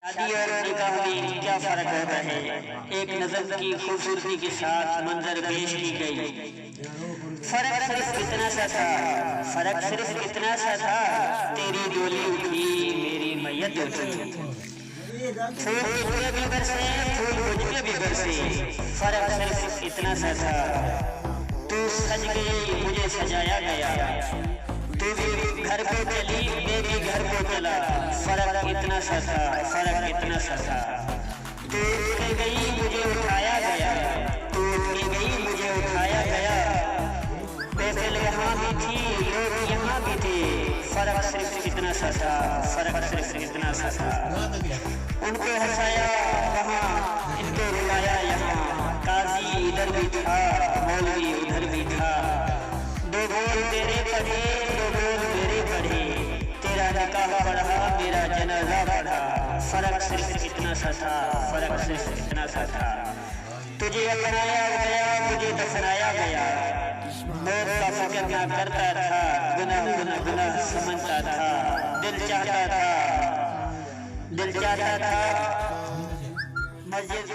शादी और निकाह में क्या फर्क होता है? एक नजर की खूबसूरती के साथ मंजर पेश की गई। फर्क सिर्फ इतना सा था, फर्क सिर्फ इतना सा था, तेरी डोली उठी मेरी मैयत उठी। फूल तुझे भी बरसे, फूल मुझ पे भी बरसे, फर्क सिर्फ इतना सा था। तू सज गई मुझे सजाया गया, तू भी घर को चली मैं भी घर को चला, फर्क इतना सा था, फर्क इतना सा था। तू उठ गई मुझे उठाया गया, तू उठ गई मुझे उठाया गया। महफिल यहाँ भी थी लोग यहाँ भी थे, फर्क सिर्फ इतना सा था, फर्क सिर्फ इतना सा था। उनको हंसाया वहाँ, इनको रुलाया यहाँ, काजी इधर भी था मौलवी उधर भी था। दो बोल तेरे पढ़े दो बोल मेरे पढ़े, तेरा निकाह पढ़ा मेरा जनाजा पढ़ा, फर्क सिर्फ इतना सा था, फर्क सिर्फ इतना सा था। तुझे अपनाया गया मुझे दफनाया गया, मौत का फिक्र ना करता था, गुनाह गुनाह गुनाह समझता था। दिल चाहता था मस्जिद